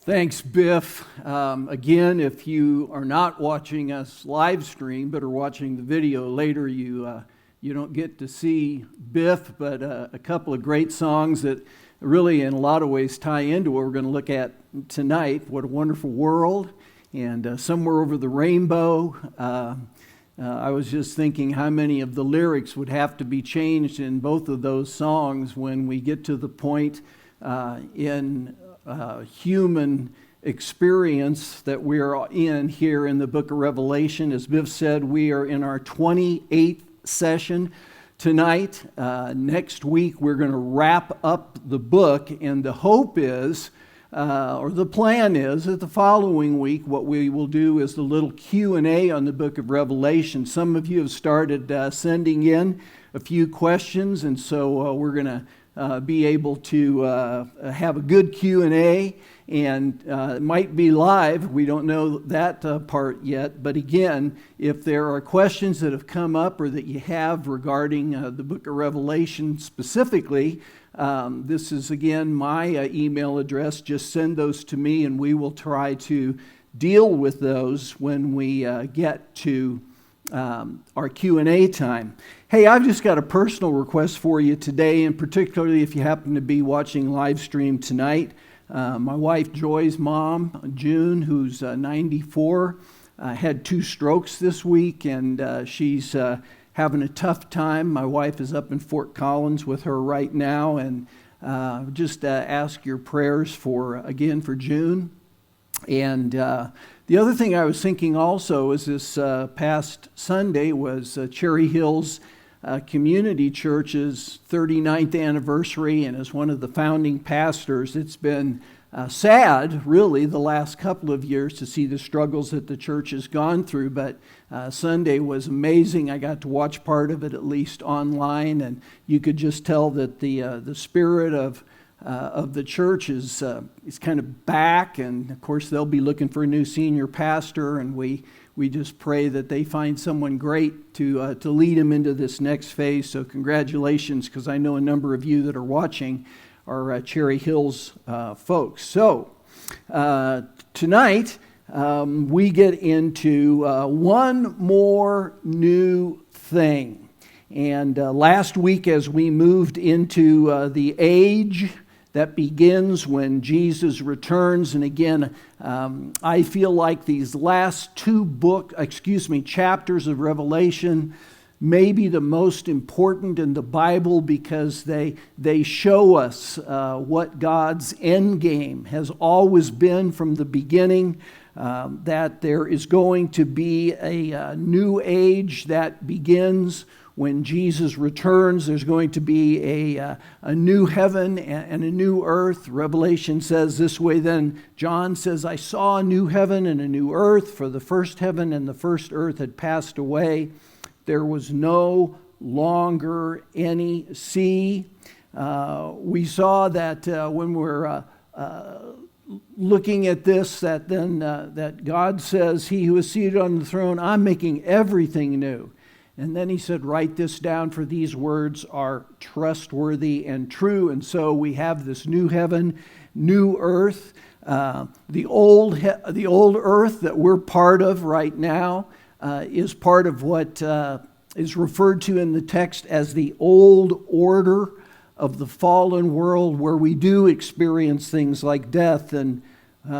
Thanks, Biff. Again, if you are not watching us live stream but are watching the video later, you don't get to see Biff, but a couple of great songs that really in a lot of ways tie into what we're going to look at tonight. What a Wonderful World and Somewhere Over the Rainbow. I was just thinking how many of the lyrics would have to be changed in both of those songs when we get to the point in human experience that we're in here in the book of Revelation. As Biff said, we are in our 28th session tonight. Next week we're going to wrap up the book, and the hope is, or the plan is, that the following week what we will do is the little Q&A on the book of Revelation. Some of you have started sending in a few questions, and so we're going to be able to have a good Q&A, and it might be live. We don't know that part yet, but again, if there are questions that have come up or that you have regarding the book of Revelation specifically, this is again my email address. Just send those to me, and we will try to deal with those when we get to our Q&A time. Hey, I've just got a personal request for you today, and particularly if you happen to be watching live stream tonight. My wife Joy's mom, June, who's 94, had 2 strokes this week, and she's having a tough time. My wife is up in Fort Collins with her right now, and just ask your prayers for June. And the other thing I was thinking also is this past Sunday was Cherry Hills Community Church's 39th anniversary, and as one of the founding pastors, it's been sad, really, the last couple of years to see the struggles that the church has gone through, but Sunday was amazing. I got to watch part of it, at least online, and you could just tell that the spirit of the church is kind of back, and of course they'll be looking for a new senior pastor, and we just pray that they find someone great to lead them into this next phase. So congratulations, because I know a number of you that are watching are Cherry Hills folks. So tonight we get into one more new thing. And last week, as we moved into the age that begins when Jesus returns, and again, I feel like these last 2 chapters of Revelation may be the most important in the Bible, because they show us what God's end game has always been from the beginning, that there is going to be a new age that begins when Jesus returns. There's going to be a new heaven and a new earth. Revelation says this way then. John says, I saw a new heaven and a new earth, for the first heaven and the first earth had passed away. There was no longer any sea. We saw that when we're looking at this, that God says, he who is seated on the throne, I'm making everything new. And then he said, write this down, for these words are trustworthy and true. And so we have this new heaven, new earth. The old earth that we're part of right now is part of what is referred to in the text as the old order of the fallen world, where we do experience things like death and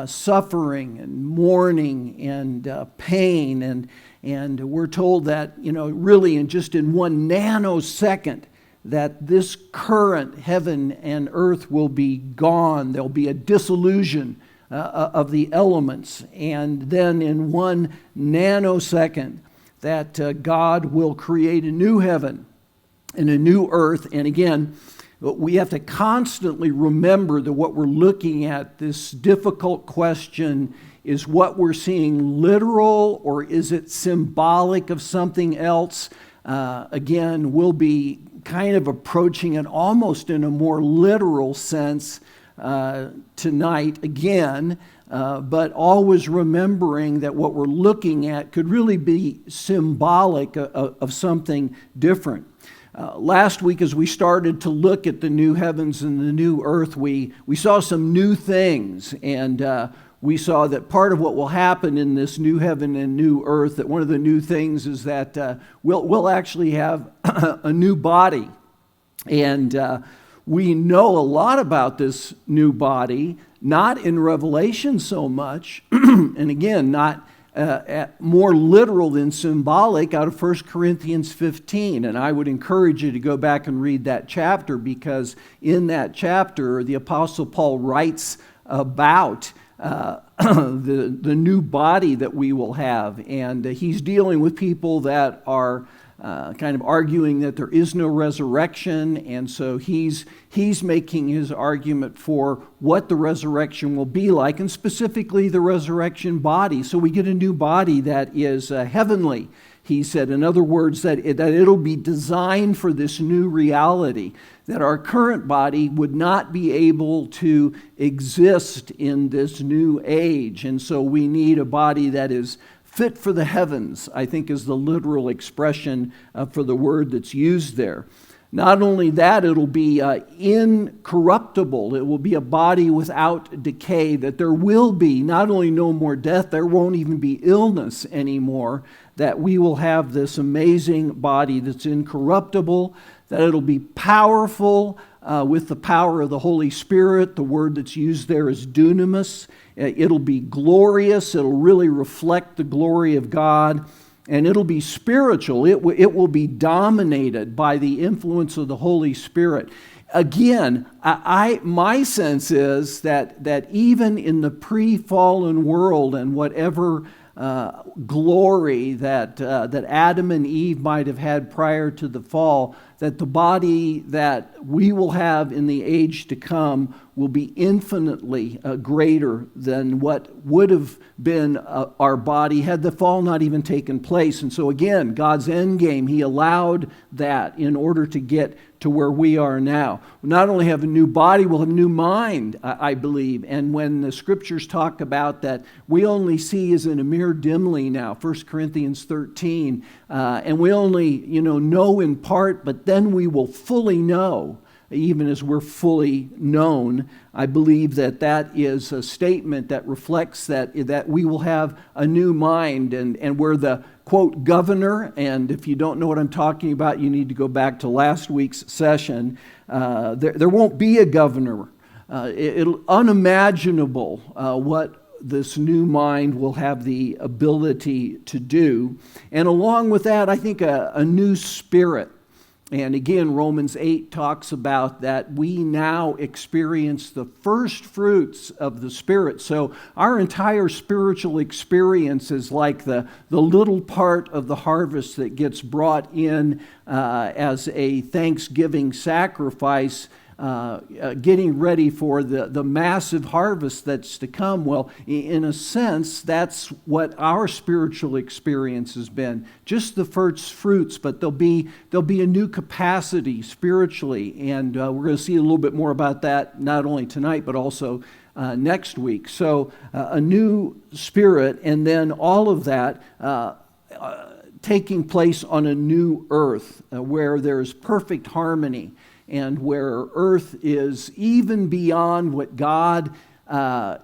suffering and mourning and pain, and we're told that, really in just one nanosecond, that this current heaven and earth will be gone. There'll be a dissolution of the elements, and then in 1 nanosecond that God will create a new heaven and a new earth. And again, we have to constantly remember that what we're looking at, this difficult question, is what we're seeing literal, or is it symbolic of something else? Again, we'll be kind of approaching it almost in a more literal sense tonight again, but always remembering that what we're looking at could really be symbolic of something different. Last week, as we started to look at the new heavens and the new earth, we saw some new things, and we saw that part of what will happen in this new heaven and new earth, that one of the new things is that we'll actually have a new body. And we know a lot about this new body, not in Revelation so much, and again, not more literal than symbolic, out of 1 Corinthians 15. And I would encourage you to go back and read that chapter, because in that chapter, the Apostle Paul writes about the new body that we will have. And he's dealing with people that are kind of arguing that there is no resurrection, and so he's making his argument for what the resurrection will be like, and specifically the resurrection body. So we get a new body that is heavenly, he said. In other words, that it'll be designed for this new reality, that our current body would not be able to exist in this new age, and so we need a body that is fit for the heavens, I think is the literal expression for the word that's used there. Not only that, it'll be incorruptible. It will be a body without decay, that there will be not only no more death, there won't even be illness anymore, that we will have this amazing body that's incorruptible, that it'll be powerful with the power of the Holy Spirit. The word that's used there is dunamis. It'll be glorious. It'll really reflect the glory of God. And it'll be spiritual. It will be dominated by the influence of the Holy Spirit. Again, my sense is that even in the pre-fallen world, and whatever glory that Adam and Eve might have had prior to the fall, that the body that we will have in the age to come will be infinitely greater than what would have been our body had the fall not even taken place. And so again, God's end game, he allowed that in order to get to where we are now. We'll not only have a new body, we'll have a new mind, I believe. And when the scriptures talk about that we only see as in a mirror dimly now, 1 Corinthians 13, and we only know in part, but then we will fully know, even as we're fully known. I believe that is a statement that reflects that we will have a new mind, and we're the, quote, governor. And if you don't know what I'm talking about, you need to go back to last week's session. There won't be a governor. It'll unimaginable what this new mind will have the ability to do. And along with that, I think a new spirit. And again, Romans 8 talks about that we now experience the first fruits of the Spirit. So our entire spiritual experience is like the little part of the harvest that gets brought in as a thanksgiving sacrifice, getting ready for the massive harvest that's to come. Well, in a sense, that's what our spiritual experience has been. Just the first fruits, but there'll be a new capacity spiritually, and we're going to see a little bit more about that not only tonight but also next week. So a new spirit, and then all of that taking place on a new earth where there's perfect harmony, and where earth is even beyond what God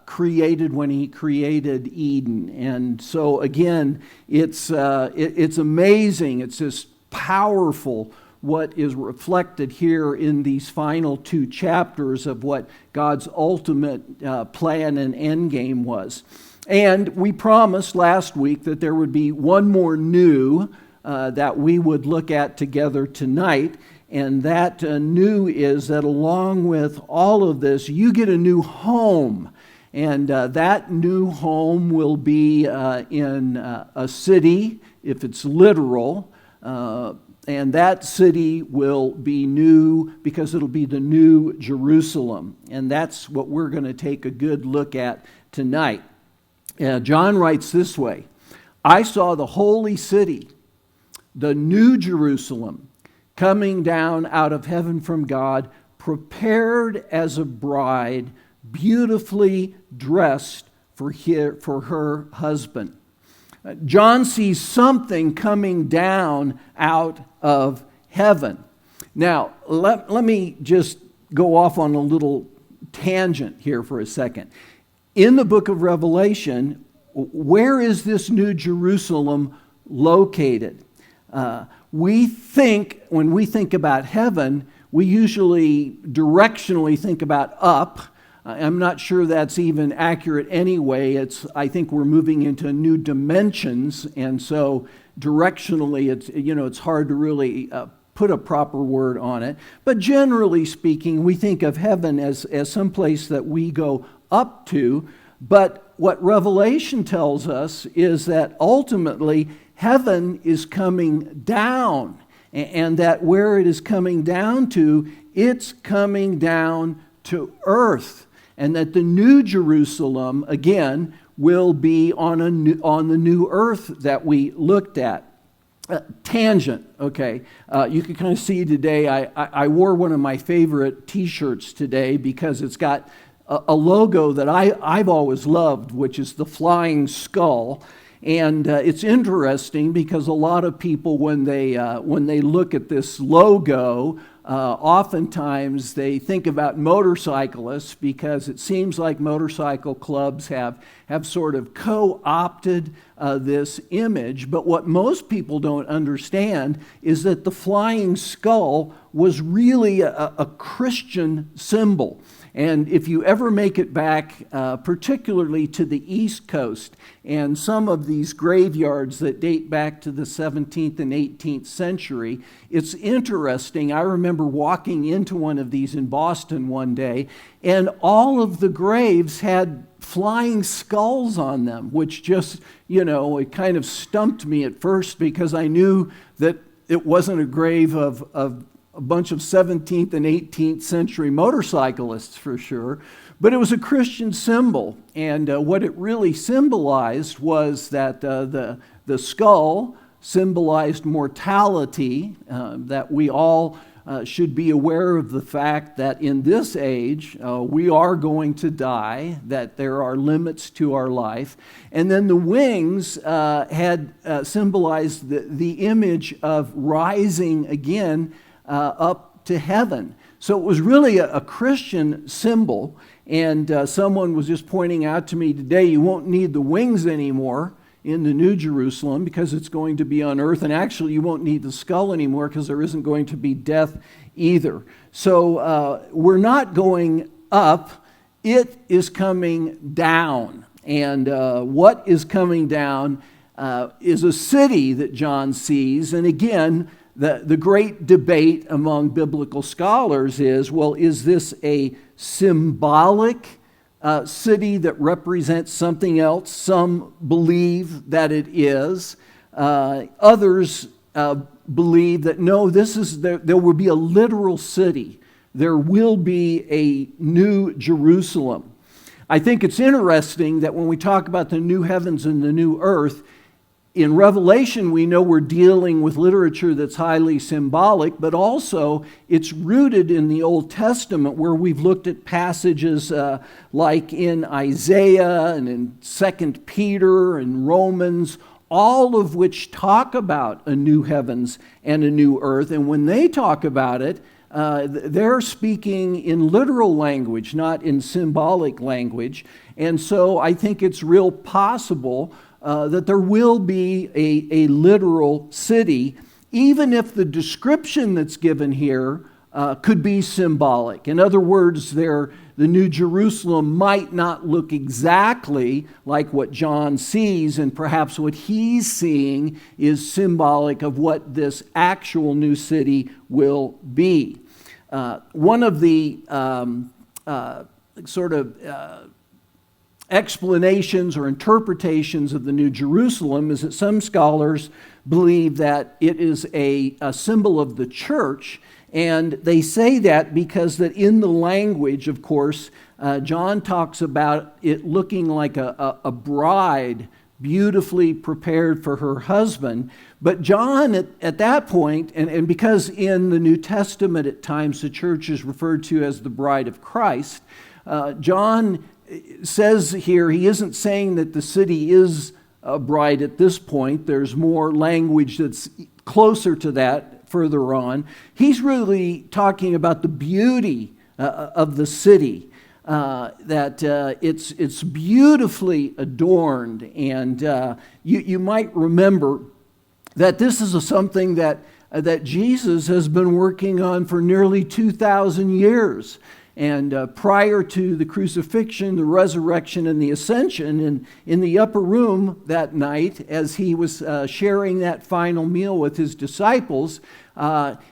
created when he created Eden. And so again, it's amazing. It's just powerful what is reflected here in these final two chapters of what God's ultimate plan and end game was. And we promised last week that there would be one more new that we would look at together tonight. And that new is that along with all of this, you get a new home. And that new home will be in a city, if it's literal. And that city will be new because it'll be the new Jerusalem. And that's what we're going to take a good look at tonight. John writes this way: I saw the holy city, the new Jerusalem, coming down out of heaven from God, prepared as a bride, beautifully dressed for her husband. John sees something coming down out of heaven. Now, let me just go off on a little tangent here for a second. In the book of Revelation, where is this New Jerusalem located? We think, when we think about heaven, we usually directionally think about up. I'm not sure that's even accurate anyway. I think we're moving into new dimensions, and so directionally, it's hard to really put a proper word on it. But generally speaking, we think of heaven as some place that we go up to. But what Revelation tells us is that ultimately heaven is coming down, and that where it is coming down to, it's coming down to earth, and that the New Jerusalem, again, will be on the new earth that we looked at. Tangent, okay. You can kind of see today, I wore one of my favorite t-shirts today because it's got a logo that I've always loved, which is the flying skull. And it's interesting because a lot of people, when they look at this logo, oftentimes they think about motorcyclists, because it seems like motorcycle clubs have sort of co-opted this image. But what most people don't understand is that the flying skull was really a Christian symbol. And if you ever make it back, particularly to the East Coast, and some of these graveyards that date back to the 17th and 18th century, it's interesting. I remember walking into one of these in Boston one day, and all of the graves had flying skulls on them, which just, it kind of stumped me at first, because I knew that it wasn't a grave of a bunch of 17th and 18th century motorcyclists for sure, but it was a Christian symbol. And what it really symbolized was that the skull symbolized mortality, that we all should be aware of the fact that in this age we are going to die, that there are limits to our life. And then the wings had symbolized the image of rising again up to heaven. So it was really a Christian symbol. And someone was just pointing out to me today, you won't need the wings anymore in the New Jerusalem, because it's going to be on earth. And actually, you won't need the skull anymore, because there isn't going to be death either. So we're not going up, it is coming down. And what is coming down is a city that John sees. And again, the great debate among biblical scholars is, well, is this a symbolic city that represents something else? Some believe that it is. Others believe that no, there will be a literal city. There will be a new Jerusalem. I think it's interesting that when we talk about the new heavens and the new earth, in Revelation, we know we're dealing with literature that's highly symbolic, but also it's rooted in the Old Testament, where we've looked at passages like in Isaiah and in 2 Peter and Romans, all of which talk about a new heavens and a new earth. And when they talk about it, they're speaking in literal language, not in symbolic language. And so I think it's real possible that there will be a literal city, even if the description that's given here could be symbolic. In other words, the New Jerusalem might not look exactly like what John sees, and perhaps what he's seeing is symbolic of what this actual new city will be. One of the explanations or interpretations of the New Jerusalem is that some scholars believe that it is a symbol of the church, and they say that because that in the language, of course, John talks about it looking like a bride beautifully prepared for her husband. But John, at that point, and because in the New Testament at times the church is referred to as the bride of Christ, John says here, he isn't saying that the city is a bride at this point. There's more language that's closer to that further on. He's really talking about the beauty of the city, that it's beautifully adorned. And you might remember that this is something that Jesus has been working on for nearly 2,000 years. And prior to the crucifixion, the resurrection, and the ascension, and in the upper room that night, as he was sharing that final meal with his disciples,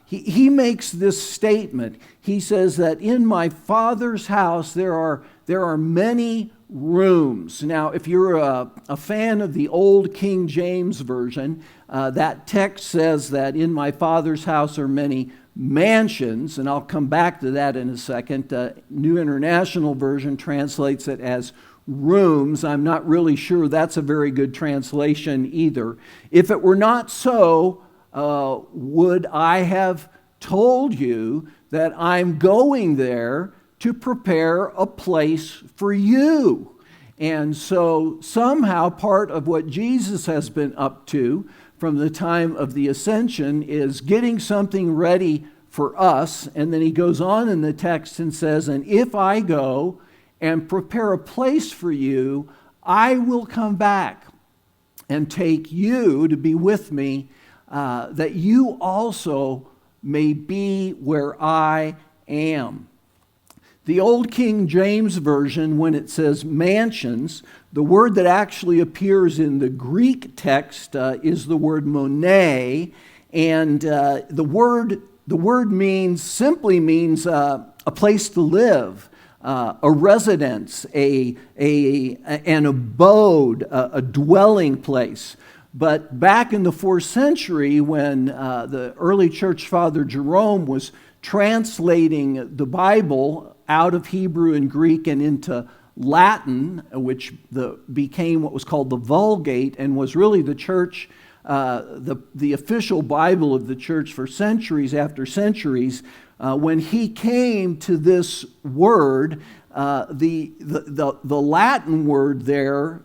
he makes this statement. He says that in my Father's house there are many rooms. Now, if you're a fan of the old King James Version, that text says that in my Father's house are many mansions, and I'll come back to that in a second. New International Version translates it as rooms. I'm not really sure that's a very good translation either. If it were not so, would I have told you that I'm going there to prepare a place for you? And so somehow part of what Jesus has been up to from the time of the ascension is getting something ready for us. And then he goes on in the text and says, and if I go and prepare a place for you, I will come back and take you to be with me, that you also may be where I am. The old King James Version, when it says mansions, the word that actually appears in the Greek text is the word monē, and the word simply means a place to live, a residence, an abode, a dwelling place. But back in the 4th century, when the early church father Jerome was translating the Bible out of Hebrew and Greek and into Latin, which became what was called the Vulgate and was really the church, the official Bible of the church for centuries after centuries, when he came to this word, the Latin word there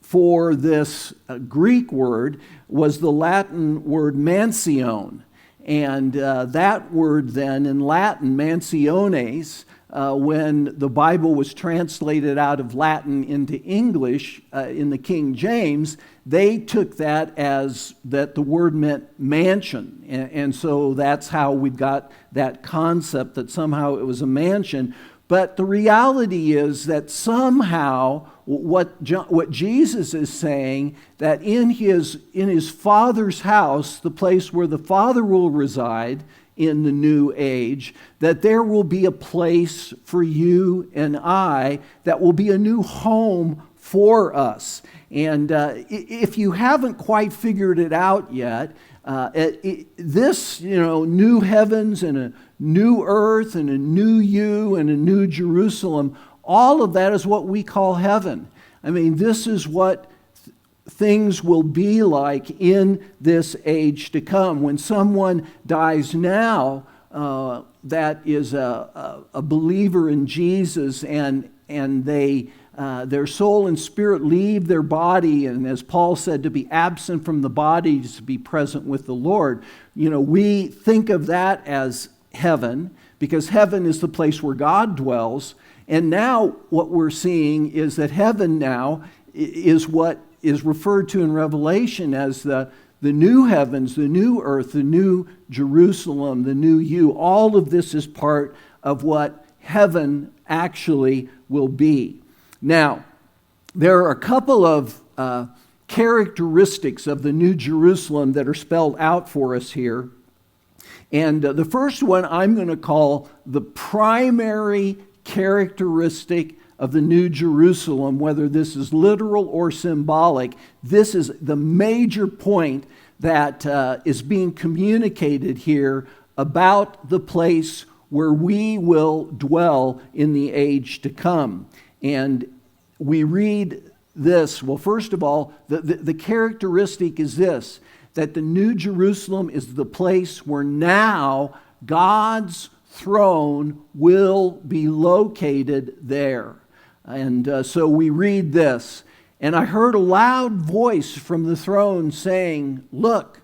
for this Greek word was the Latin word mansione. And that word then in Latin, mansiones, when the Bible was translated out of Latin into English in the King James, they took that as that the word meant mansion. And so that's how we got that concept that somehow it was a mansion. But the reality is that somehow what Jesus is saying, that in his Father's house, the place where the Father will reside in the new age, that there will be a place for you and I that will be a new home for us. And if you haven't quite figured it out yet, this, new heavens and a new earth and a new you and a new Jerusalem, all of that is what we call heaven. I mean, this is what things will be like in this age to come. When someone dies now that is a believer in Jesus, and they their soul and spirit leave their body, and as Paul said, to be absent from the body is to be present with the Lord. We think of that as heaven, because heaven is the place where God dwells. And now what we're seeing is that heaven now is what is referred to in Revelation as the new heavens, the new earth, the new Jerusalem, the new you. All of this is part of what heaven actually will be. Now, there are a couple of characteristics of the New Jerusalem that are spelled out for us here. And the first one I'm going to call the primary characteristic of the New Jerusalem, whether this is literal or symbolic. This is the major point that is being communicated here about the place where we will dwell in the age to come. And we read this. Well, first of all, the characteristic is this, that the New Jerusalem is the place where now God's throne will be located there. And so we read this, and I heard a loud voice from the throne saying, "Look,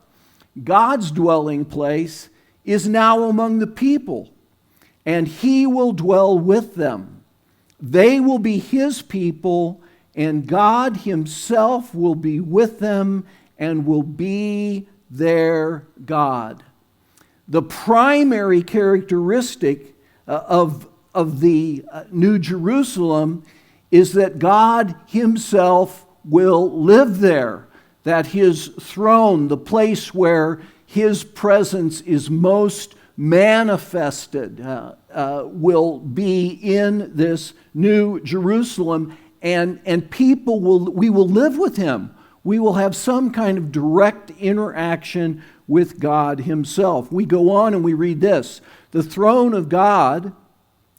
God's dwelling place is now among the people, and He will dwell with them. They will be His people, and God Himself will be with them and will be their God. The primary characteristic of the New Jerusalem is that God Himself will live there, that His throne, the place where His presence is most manifested, will be in this New Jerusalem, and we will live with Him. We will have some kind of direct interaction with God Himself. We go on and we read this: the throne of God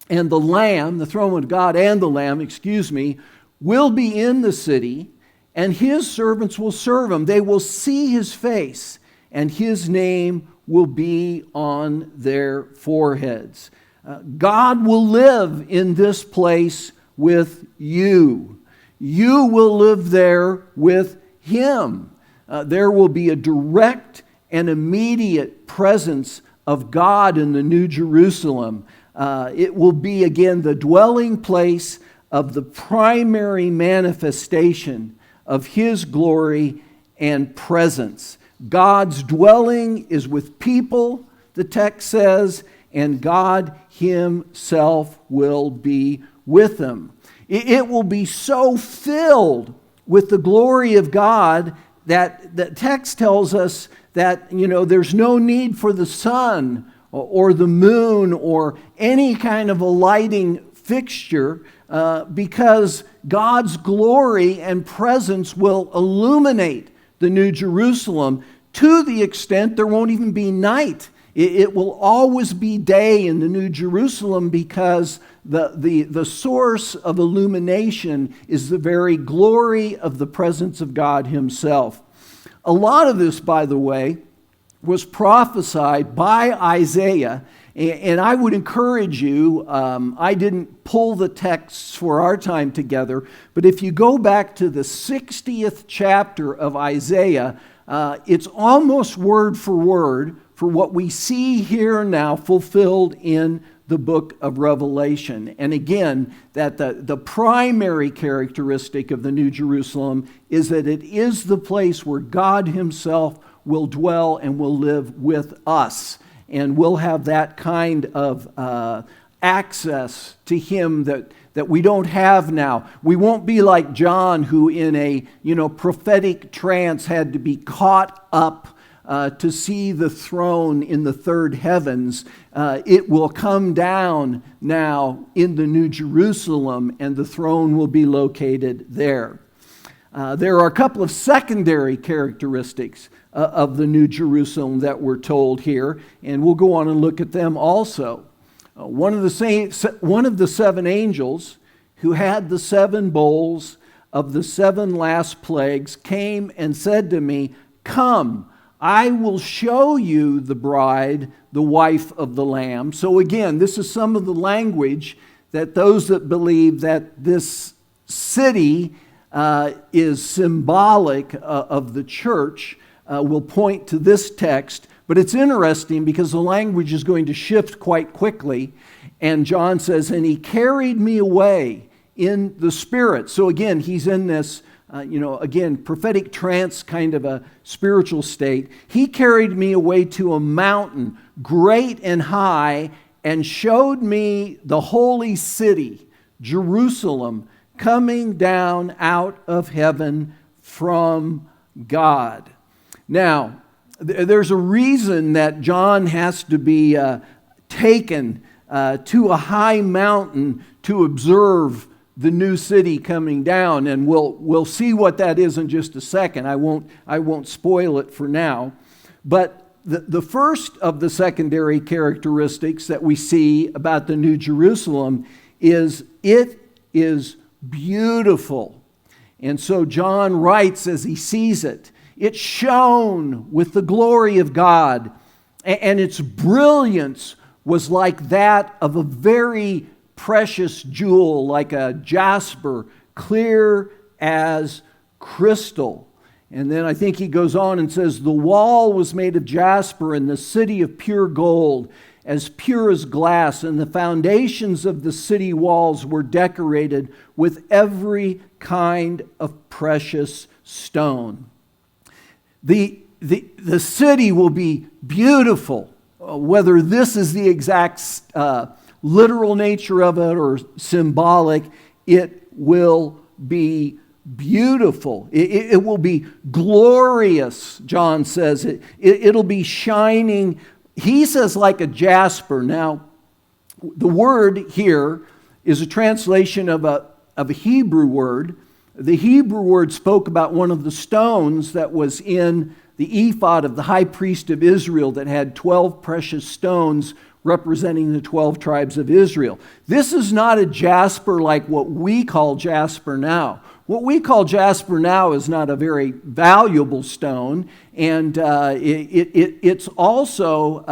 and the Lamb, will be in the city, and His servants will serve Him. They will see His face, and His name will be on their foreheads. God will live in this place with you. You will live there with Him. There will be a direct and immediate presence of God in the New Jerusalem. It will be, again, the dwelling place of the primary manifestation of His glory and presence. God's dwelling is with people, the text says, and God Himself will be with them. It will be so filled with the glory of God that the text tells us that, there's no need for the sun or the moon or any kind of a lighting fixture because God's glory and presence will illuminate the New Jerusalem to the extent there won't even be night. It will always be day in the New Jerusalem because the source of illumination is the very glory of the presence of God Himself. A lot of this, by the way, was prophesied by Isaiah, and I would encourage you, I didn't pull the texts for our time together, but if you go back to the 60th chapter of Isaiah, it's almost word for word for what we see here now fulfilled in the book of Revelation. And again, that the primary characteristic of the New Jerusalem is that it is the place where God Himself will dwell and will live with us. And we'll have that kind of access to Him that we don't have now. We won't be like John, who in a prophetic trance had to be caught up to see the throne in the third heavens. It will come down now in the New Jerusalem, and the throne will be located there. There are a couple of secondary characteristics of the New Jerusalem that we're told here, and we'll go on and look at them also. One of the seven angels who had the seven bowls of the seven last plagues came and said to me, "Come, I will show you the bride, the wife of the Lamb." So again, this is some of the language that those that believe that this city is symbolic of the church will point to this text. But it's interesting because the language is going to shift quite quickly. And John says, "And He carried me away in the Spirit." So again, he's in this prophetic trance kind of a spiritual state. "He carried me away to a mountain, great and high, and showed me the holy city, Jerusalem, coming down out of heaven from God." Now, there's a reason that John has to be taken to a high mountain to observe the new city coming down, and we'll see what that is in just a second. I won't spoil it for now. But the first of the secondary characteristics that we see about the New Jerusalem is it is beautiful. And so John writes as he sees it, "It shone with the glory of God, and its brilliance was like that of a very precious jewel, like a jasper, clear as crystal." And then I think he goes on and says, the wall was made of jasper and the city of pure gold, as pure as glass, and the foundations of the city walls were decorated with every kind of precious stone. The city will be beautiful, whether this is the exact literal nature of it or symbolic, it will be beautiful. It will be glorious, John says. It'll be shining, he says, like a jasper. Now, the word here is a translation of a Hebrew word. The Hebrew word spoke about one of the stones that was in the ephod of the high priest of Israel that had 12 precious stones representing the 12 tribes of Israel. This is not a jasper like what we call jasper now. What we call jasper now is not a very valuable stone, and it's also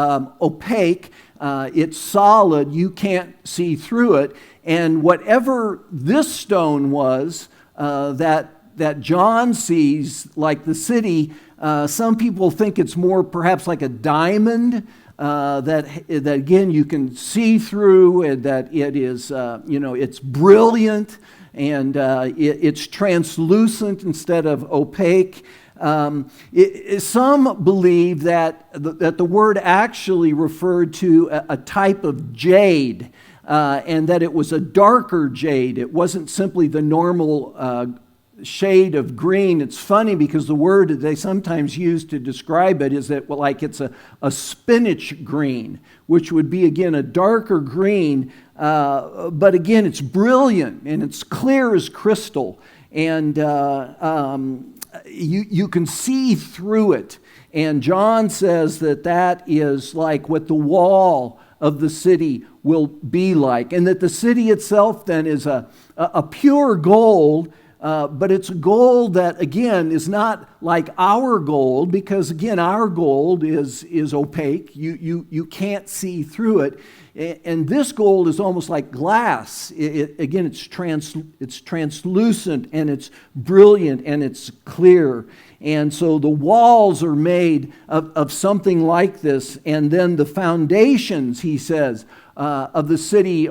opaque. It's solid. You can't see through it. And whatever this stone was that John sees, like the city, some people think it's more perhaps like a diamond. That again you can see through, and that it is it's brilliant, and it's translucent instead of opaque. Some believe that the word actually referred to a type of jade, and that it was a darker jade. It wasn't simply the normal shade of green. It's funny because the word that they sometimes use to describe it is that it's a spinach green, which would be again a darker green, but again it's brilliant and it's clear as crystal, and you can see through it. And John says that is like what the wall of the city will be like, and that the city itself then is a pure gold. But it's gold that, again, is not like our gold, because, again, our gold is opaque. You can't see through it. And this gold is almost like glass. It's translucent, and it's brilliant, and it's clear. And so the walls are made of something like this. And then the foundations, he says, of the city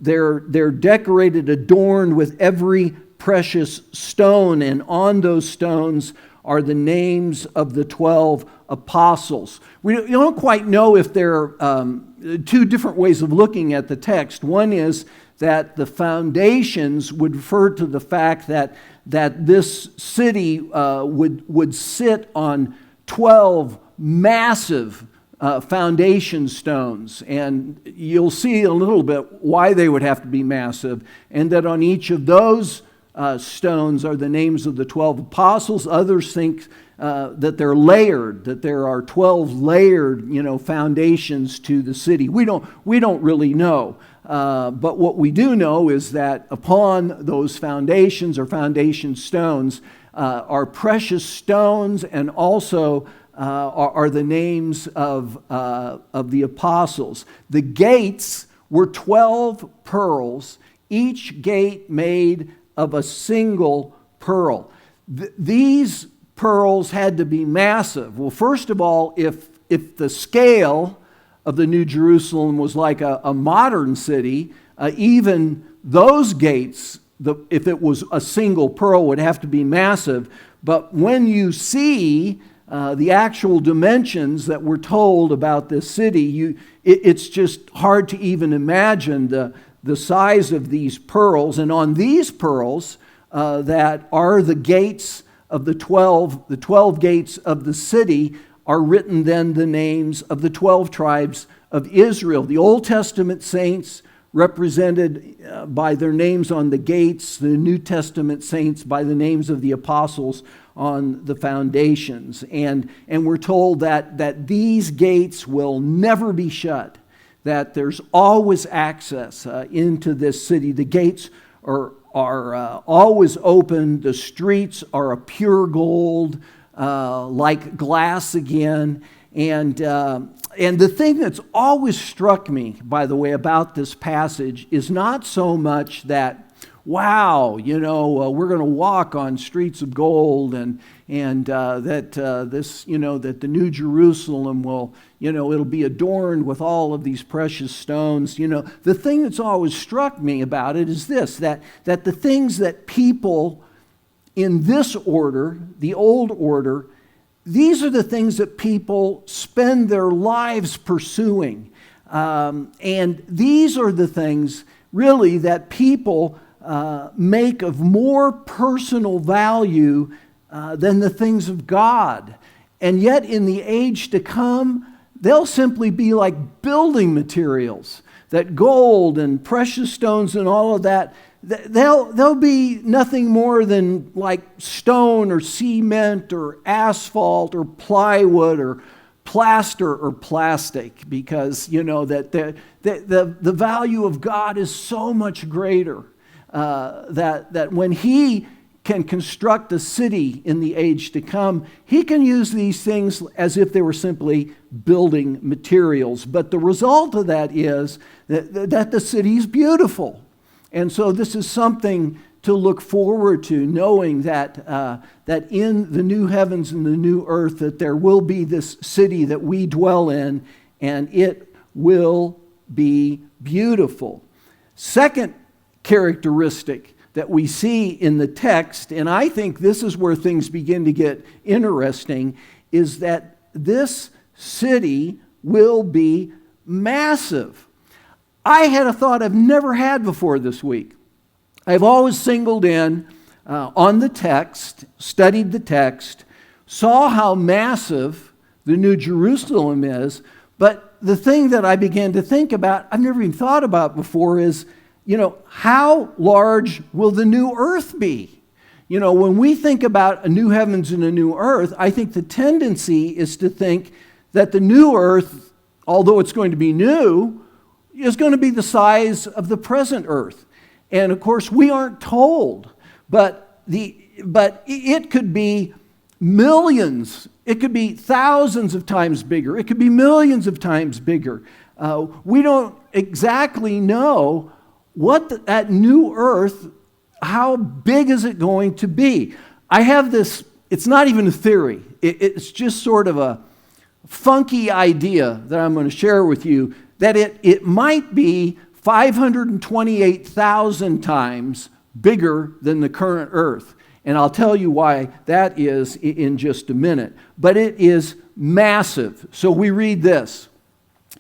they're decorated, adorned with every precious stone, and on those stones are the names of the 12 apostles. We don't quite know if there are two different ways of looking at the text. One is that the foundations would refer to the fact that this city would sit on 12 massive foundation stones, and you'll see a little bit why they would have to be massive, and that on each of those stones are the names of the 12 apostles. Others think that they're layered, that there are 12 layered, foundations to the city. We don't really know, but what we do know is that upon those foundations or foundation stones are precious stones, and also are the names of the apostles. The gates were 12 pearls, each gate made of a single pearl. These pearls had to be massive. Well, first of all, if the scale of the New Jerusalem was like a modern city, even those gates, if it was a single pearl, would have to be massive. But when you see the actual dimensions that we're told about this city, it's just hard to even imagine the size of these pearls. And on these pearls that are the gates of the 12 gates of the city, are written then the names of the 12 tribes of Israel. The Old Testament saints represented by their names on the gates, the New Testament saints by the names of the apostles on the foundations. And we're told that these gates will never be shut, that there's always access into this city. The gates are always open. The streets are a pure gold, like glass again. And the thing that's always struck me, by the way, about this passage is not so much that wow, we're going to walk on streets of gold, and that the New Jerusalem will, it'll be adorned with all of these precious stones. The thing that's always struck me about it is this, that the things that people in this order, the old order, these are the things that people spend their lives pursuing. And these are the things, really, that people make of more personal value than the things of God. And yet, in the age to come, they'll simply be like building materials. That gold and precious stones and all of that, they'll be nothing more than like stone or cement or asphalt or plywood or plaster or plastic, because that the value of God is so much greater, that when He can construct a city in the age to come, He can use these things as if they were simply building materials. But the result of that is that the city is beautiful. And so this is something to look forward to, knowing that that in the new heavens and the new earth, that there will be this city that we dwell in, and it will be beautiful. Second characteristic that we see in the text, and I think this is where things begin to get interesting, is that this city will be massive. I had a thought I've never had before this week. I've always singled in on the text, studied the text, saw how massive the New Jerusalem is, but the thing that I began to think about, I've never even thought about before, is, how large will the new earth be? When we think about a new heavens and a new earth, I think the tendency is to think that the new earth, although it's going to be new, is going to be the size of the present earth. And of course, we aren't told, but it could be millions, it could be thousands of times bigger, it could be millions of times bigger. We don't exactly know what that new earth, how big is it going to be? I have this, it's not even a theory, it's just sort of a funky idea that I'm going to share with you, that it might be 528,000 times bigger than the current earth. And I'll tell you why that is in just a minute. But it is massive. So we read this.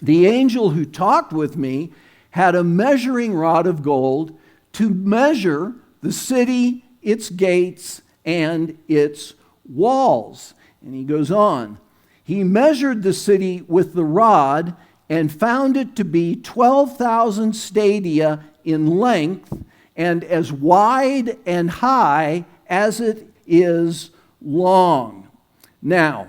The angel who talked with me had a measuring rod of gold to measure the city, its gates, and its walls. And he goes on. He measured the city with the rod and found it to be 12,000 stadia in length and as wide and high as it is long. Now,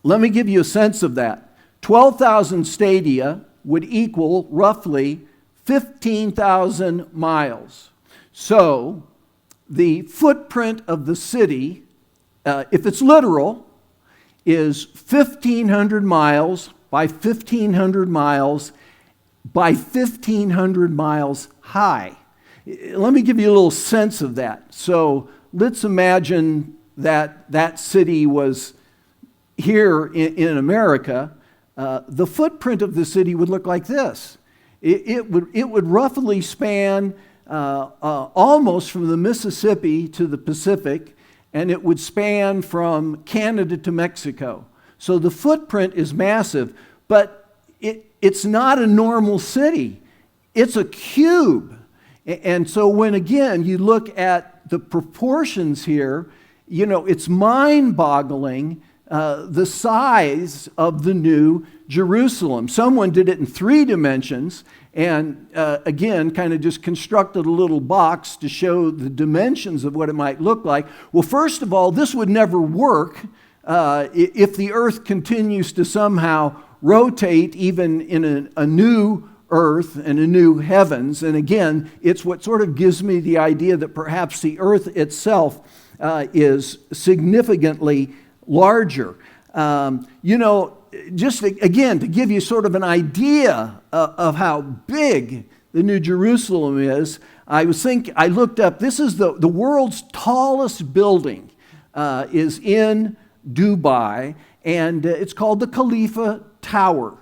let me give you a sense of that. 12,000 stadia would equal roughly 15,000 miles. So, the footprint of the city, if it's literal, is 1,500 miles by 1,500 miles by 1,500 miles high. Let me give you a little sense of that. So let's imagine that that city was here in America. The footprint of the city would look like this. It would roughly span almost from the Mississippi to the Pacific, and it would span from Canada to Mexico. So the footprint is massive, but it's not a normal city. It's a cube. And so when, again, you look at the proportions here, it's mind-boggling the size of the New Jerusalem. Someone did it in 3 dimensions and, again, kind of just constructed a little box to show the dimensions of what it might look like. Well, first of all, this would never work if the earth continues to somehow rotate even in a new earth and a new heavens. And again, it's what sort of gives me the idea that perhaps the earth itself is significantly larger. Just again, to give you sort of an idea of how big the New Jerusalem is, I looked up, this is the world's tallest building, is in Dubai, and it's called the Khalifa Tower.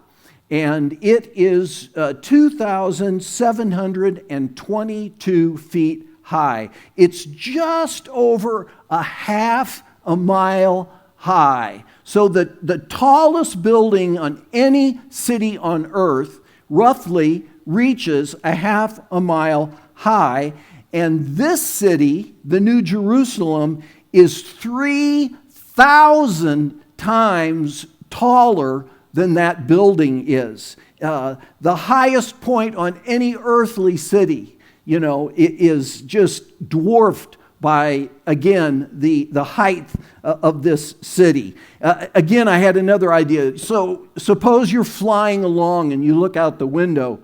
And it is 2,722 feet high. It's just over a half a mile high. So the tallest building on any city on earth roughly reaches a half a mile high. And this city, the New Jerusalem, is 3,000 times taller than that building is. The highest point on any earthly city, it is just dwarfed by, again, the height of this city. Again, I had another idea. So suppose you're flying along and you look out the window,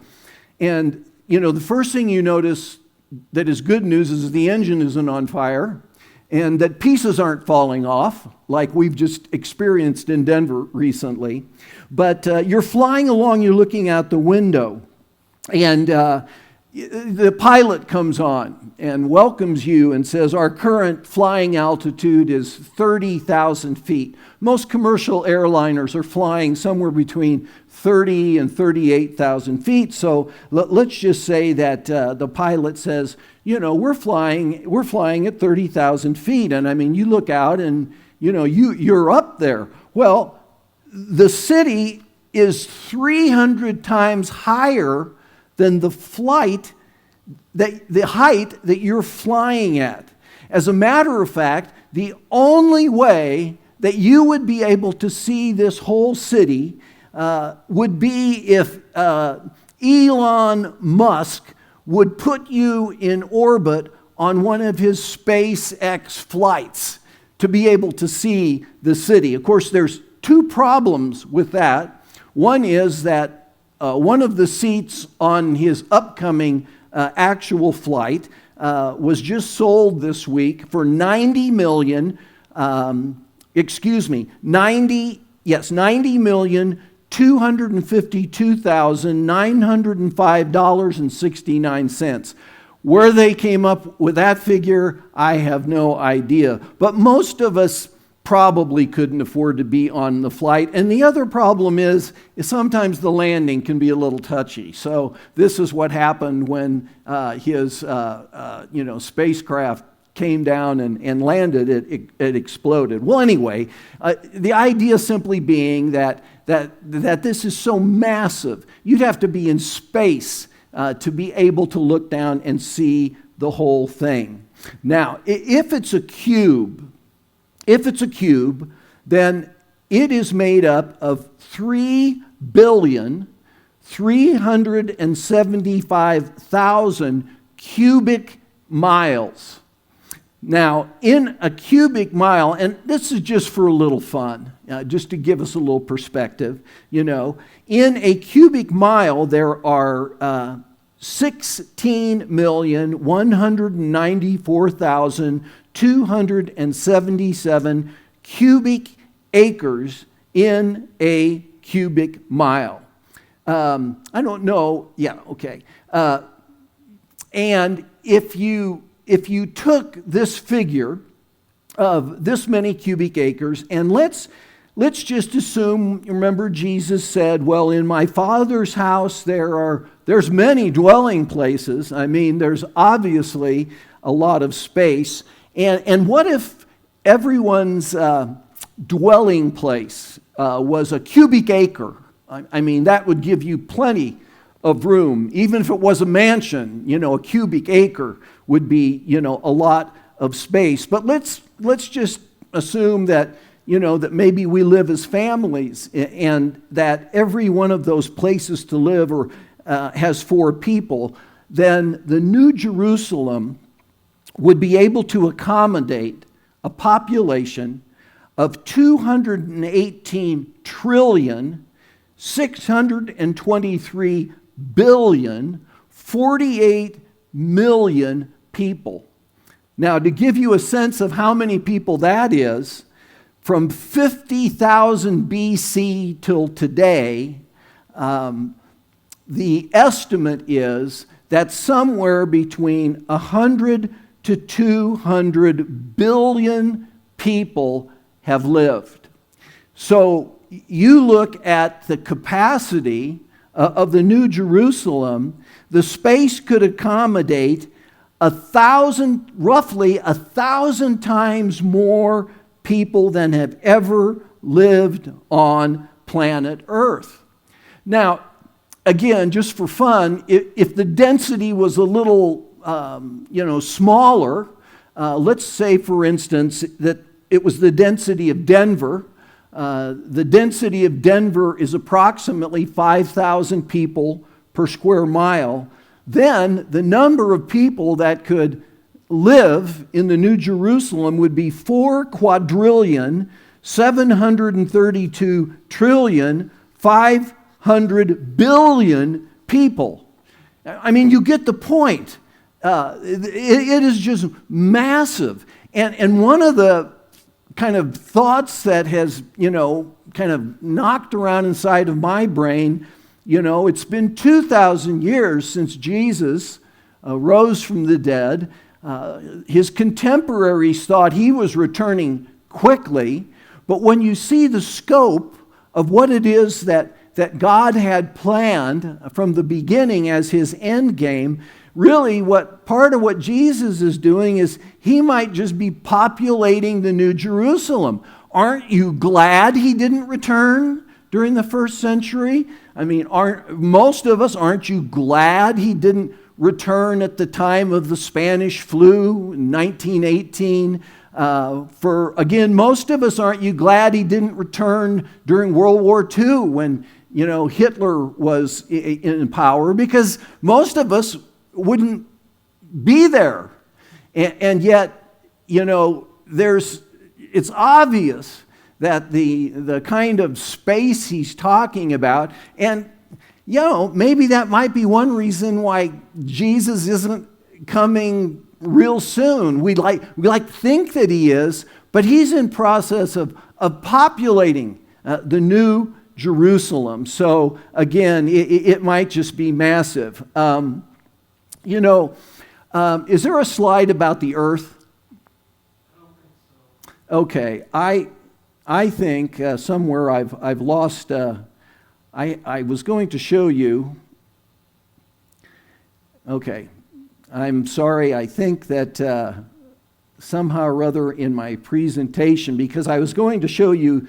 and, the first thing you notice that is good news is the engine isn't on fire, and that pieces aren't falling off, like we've just experienced in Denver recently. But you're flying along, you're looking out the window, and the pilot comes on and welcomes you and says, our current flying altitude is 30,000 feet. Most commercial airliners are flying somewhere between 30 and 38,000 feet. So let's just say that the pilot says, we're flying at 30,000 feet. And I mean, you look out and, you're up there. Well, the city is 300 times higher than the height that you're flying at. As a matter of fact, the only way that you would be able to see this whole city would be if Elon Musk would put you in orbit on one of his SpaceX flights to be able to see the city. Of course, there's two problems with that. One is that one of the seats on his upcoming actual flight was just sold this week for $90,252,905.69. Where they came up with that figure, I have no idea. But most of us probably couldn't afford to be on the flight. And the other problem is sometimes the landing can be a little touchy. So this is what happened when his spacecraft came down and landed. It exploded. Well, anyway, the idea simply being that this is so massive, you'd have to be in space to be able to look down and see the whole thing. Now, if it's a cube, then it is made up of 3,375,000 cubic miles. Now, in a cubic mile, and this is just for a little fun, just to give us a little perspective, in a cubic mile there are 16,194,277 cubic acres in a cubic mile. I don't know. Yeah, okay. And if you took this figure of this many cubic acres, and let's just assume, remember Jesus said, well, in my Father's house there's many dwelling places. I mean, there's obviously a lot of space. And what if everyone's dwelling place was a cubic acre? I mean, that would give you plenty of room. Even if it was a mansion, a cubic acre would be, a lot of space. But let's just assume that, that maybe we live as families and that every one of those places to live has 4 people. Then the New Jerusalem would be able to accommodate a population of 218 trillion, 623 billion, 48 million people. Now, to give you a sense of how many people that is, from 50,000 BC till today, the estimate is that somewhere between 100 to 200 billion people have lived. So you look at the capacity of the New Jerusalem, the space could accommodate roughly 1,000 times more people than have ever lived on planet Earth. Now, again, just for fun, if the density was a little, smaller, let's say, for instance, that it was the density of Denver. The density of Denver is approximately 5,000 people per square mile. Then the number of people that could live in the New Jerusalem would be 4,732,500,000,000,000 people. I mean, you get the point. It is just massive. And one of the kind of thoughts that has, kind of knocked around inside of my brain, it's been 2,000 years since Jesus rose from the dead. His contemporaries thought he was returning quickly, but when you see the scope of what it is that God had planned from the beginning as his end game, really part of what Jesus is doing is he might just be populating the New Jerusalem. Aren't you glad he didn't return during the first century? I mean, aren't you glad he didn't return at the time of the Spanish flu in 1918? Most of us, aren't you glad he didn't return during World War II when, Hitler was in power? Because most of us wouldn't be there. And yet, it's obvious that the kind of space he's talking about, and maybe that might be one reason why Jesus isn't coming real soon. We like to think that he is, but he's in process of populating the New Jerusalem. So again, it might just be massive. Is there a slide about the earth? Okay, I think somewhere I've lost. I was going to show you. Okay, I'm sorry. I think that somehow or other in my presentation, because I was going to show you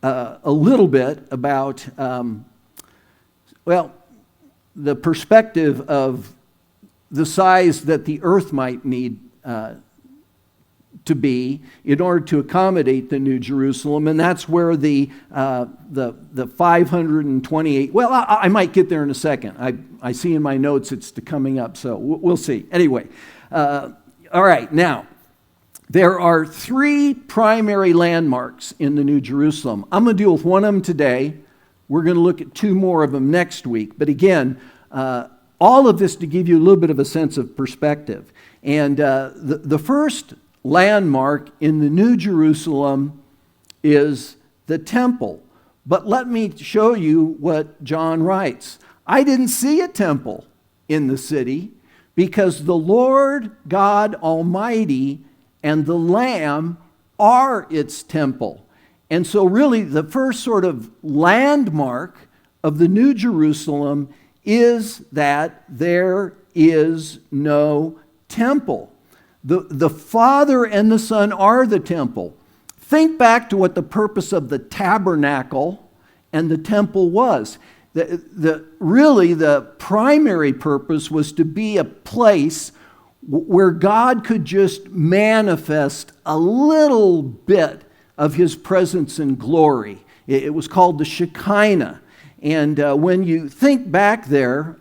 a little bit about, the perspective of the size that the earth might need to be in order to accommodate the New Jerusalem, and that's where the 528. Well, I might get there in a second. I see in my notes it's coming up, so we'll see. Anyway, all right. Now, there are 3 primary landmarks in the New Jerusalem. I'm going to deal with one of them today. We're going to look at 2 more of them next week. But again, all of this to give you a little bit of a sense of perspective. And the first landmark in the New Jerusalem is the temple. But let me show you what John writes. I didn't see a temple in the city because the Lord God Almighty and the Lamb are its temple. And so really the first sort of landmark of the New Jerusalem is that there is no temple. The Father and the Son are the temple. Think back to what the purpose of the tabernacle and the temple was. Really, the primary purpose was to be a place where God could just manifest a little bit of his presence and glory. It was called the Shekinah. And when you think back there,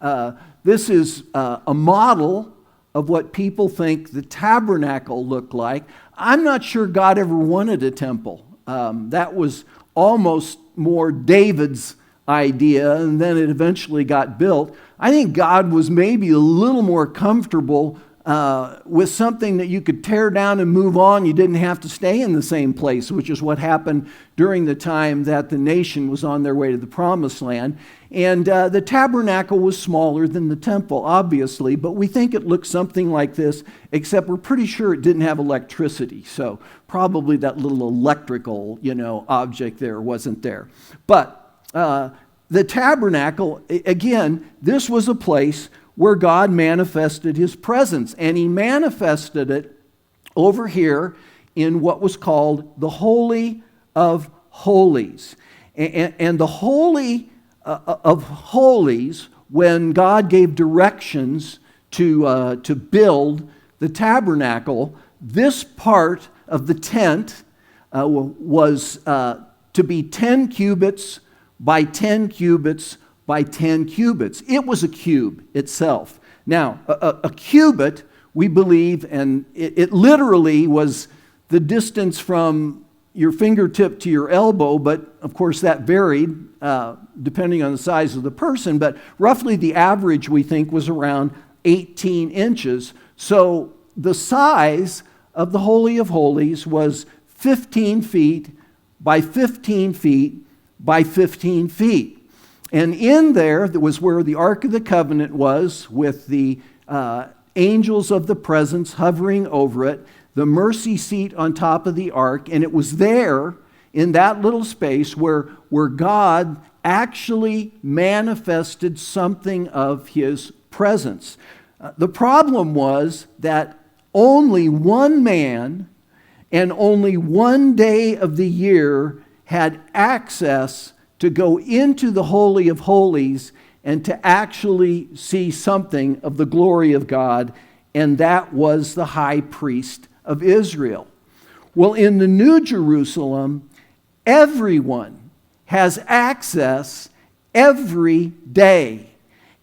this is a model of what people think the tabernacle looked like. I'm not sure God ever wanted a temple. That was almost more David's idea, and then it eventually got built. I think God was maybe a little more comfortable with something that you could tear down and move on. You didn't have to stay in the same place, which is what happened during the time that the nation was on their way to the Promised Land. And the tabernacle was smaller than the temple, obviously, but we think it looked something like this, except we're pretty sure it didn't have electricity. So probably that little electrical, object there wasn't there. But the tabernacle, again, this was a place where God manifested his presence. And he manifested it over here in what was called the Holy of Holies. And the Holy of Holies, when God gave directions to build the tabernacle, this part of the tent was to be 10 cubits by 10 cubits by 10 cubits. It was a cube itself. Now, a cubit, we believe, and it literally was the distance from your fingertip to your elbow, but of course that varied depending on the size of the person, but roughly the average, we think, was around 18 inches. So the size of the Holy of Holies was 15 feet by 15 feet by 15 feet. And in there was where the Ark of the Covenant was, with the angels of the presence hovering over it, the mercy seat on top of the ark, and it was there in that little space where God actually manifested something of his presence. The problem was that only one man and only one day of the year had access to go into the Holy of Holies and to actually see something of the glory of God, and that was the high priest of Israel. Well, in the New Jerusalem, everyone has access every day.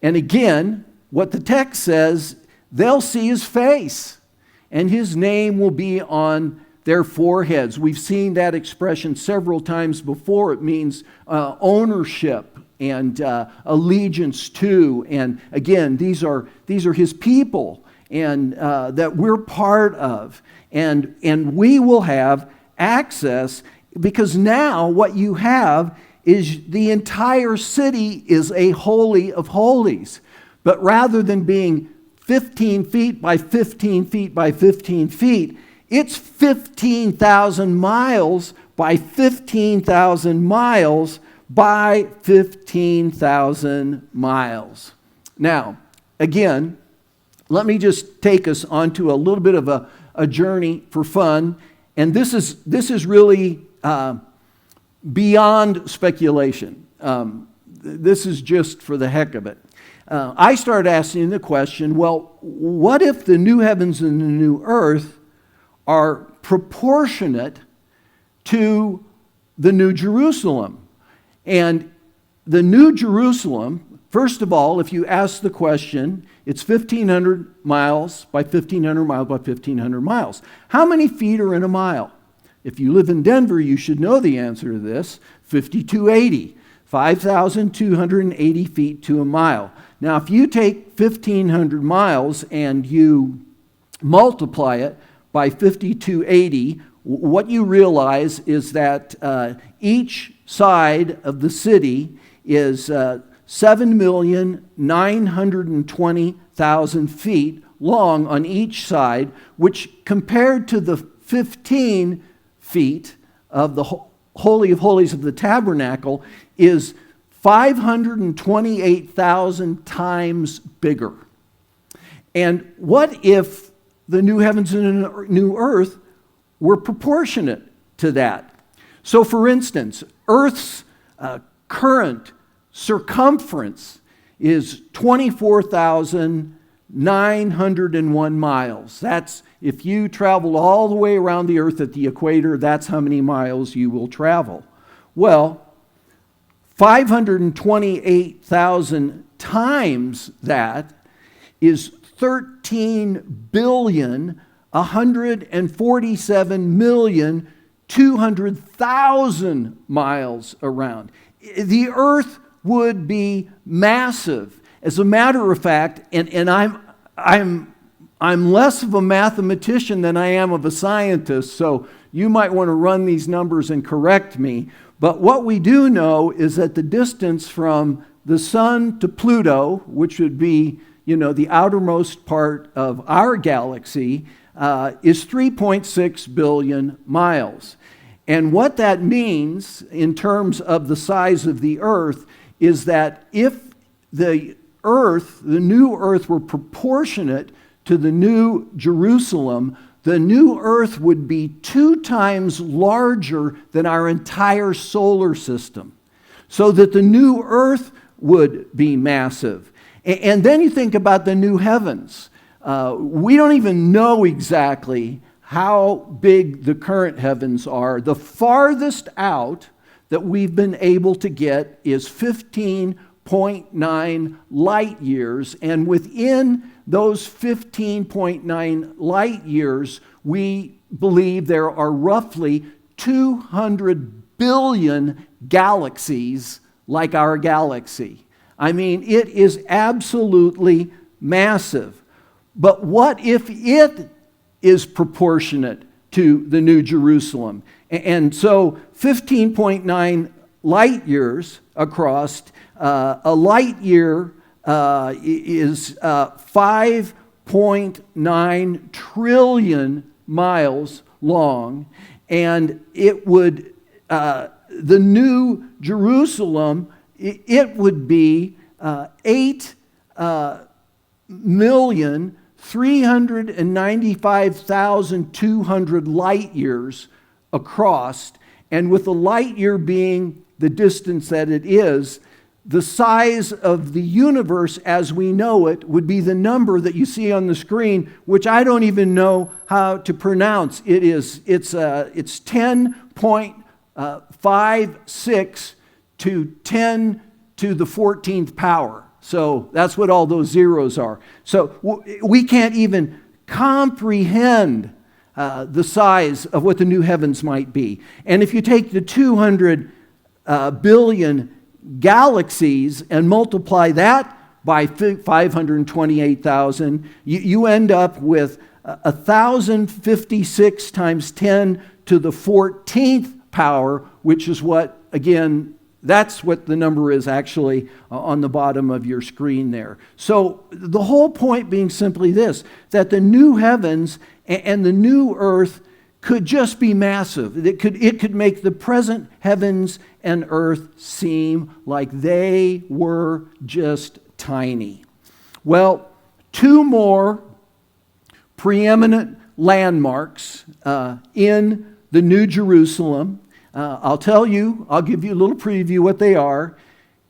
And again, what the text says, they'll see his face, and his name will be on their foreheads. We've seen that expression several times before. It means ownership and allegiance to. And again, these are his people, and that we're part of. And we will have access, because now what you have is the entire city is a Holy of Holies. But rather than being 15 feet by 15 feet by 15 feet, it's 15,000 miles by 15,000 miles by 15,000 miles. Now, again, let me just take us onto a little bit of a journey for fun. And this is really beyond speculation. This is just for the heck of it. I started asking the question, well, what if the new heavens and the new earth are proportionate to the New Jerusalem? And the New Jerusalem, first of all, if you ask the question, it's 1,500 miles by 1,500 miles by 1,500 miles. How many feet are in a mile? If you live in Denver, you should know the answer to this. 5,280. 5,280 feet to a mile. Now, if you take 1,500 miles and you multiply it by 5,280, what you realize is that each side of the city is 7,920,000 feet long on each side, which compared to the 15 feet of the Holy of Holies of the tabernacle is 528,000 times bigger. And what if the new heavens and the new earth were proportionate to that? So, for instance, Earth's current circumference is 24,901 miles. That's, if you travel all the way around the earth at the equator, that's how many miles you will travel. Well, 528,000 times that is 13,147,200,000 miles around. The earth would be massive. As a matter of fact, and I'm I'm less of a mathematician than I am of a scientist, so you might want to run these numbers and correct me. But what we do know is that the distance from the sun to Pluto, which would be, the outermost part of our galaxy, is 3.6 billion miles. And what that means in terms of the size of the Earth is that if the new Earth were proportionate to the New Jerusalem, the new Earth would be 2 times larger than our entire solar system. So that the new Earth would be massive. And then you think about the new heavens. We don't even know exactly how big the current heavens are. The farthest out that we've been able to get is 15.9 light years, and within those 15.9 light years, we believe there are roughly 200 billion galaxies like our galaxy. I mean, it is absolutely massive. But what if it is proportionate to the New Jerusalem? And so 15.9 light years across, a light year is 5.9 trillion miles long, and it would, the New Jerusalem, it would be 8,395,200 light years across, and with the light year being the distance that it is, the size of the universe as we know it would be the number that you see on the screen, which I don't even know how to pronounce. It's 10.56 to 10 to the 14th power. So that's what all those zeros are. So we can't even comprehend the size of what the new heavens might be. And if you take the 200 billion galaxies and multiply that by 528,000, you end up with 1,056 times 10 to the 14th power, which is what, again, that's what the number is actually on the bottom of your screen there. So the whole point being simply this, that the new heavens and the new earth could just be massive. It could make the present heavens and earth seem like they were just tiny. Well, 2 more preeminent landmarks in the New Jerusalem. I'll give you a little preview what they are.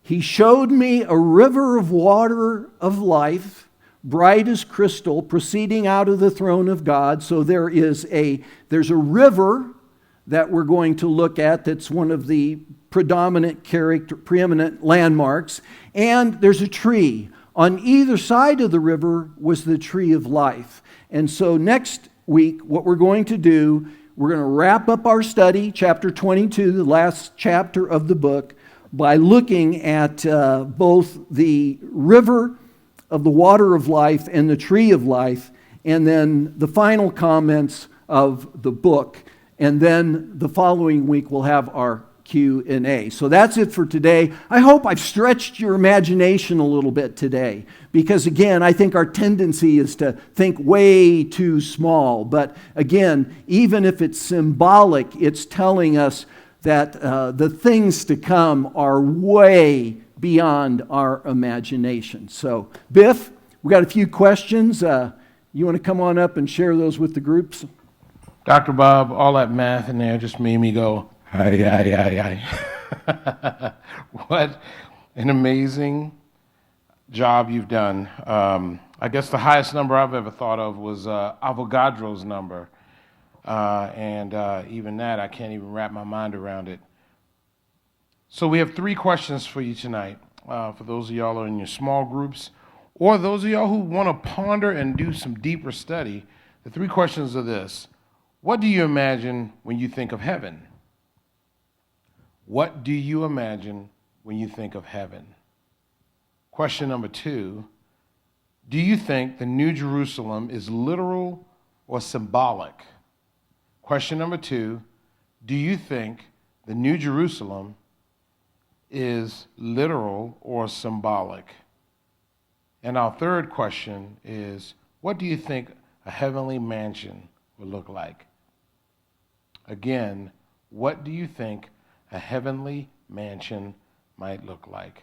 He showed me a river of water of life, bright as crystal, proceeding out of the throne of God. So there's a river that we're going to look at that's one of the preeminent landmarks. And there's a tree. On either side of the river was the tree of life. And so next week, what we're going to do, we're going to wrap up our study, chapter 22, the last chapter of the book, by looking at both the river of the water of life and the tree of life, and then the final comments of the book. And then the following week we'll have our Q&A. So that's it for today. I hope I've stretched your imagination a little bit today, because again, I think our tendency is to think way too small. But again, even if it's symbolic, it's telling us that the things to come are way beyond our imagination. So, Biff, we got a few questions. You want to come on up and share those with the groups? Dr. Bob, all that math in there just made me go, aye. What an amazing job you've done. I guess the highest number I've ever thought of was Avogadro's number. And even that, I can't even wrap my mind around it. So we have 3 questions for you tonight. For those of y'all who are in your small groups, or those of y'all who want to ponder and do some deeper study, the 3 questions are this. What do you imagine when you think of heaven? What do you imagine when you think of heaven? Question number 2, Do you think the New Jerusalem is literal or symbolic? Question number 2, do you think the New Jerusalem is literal or symbolic? And our third question is, what do you think a heavenly mansion will look like? Again, what do you think a heavenly mansion might look like?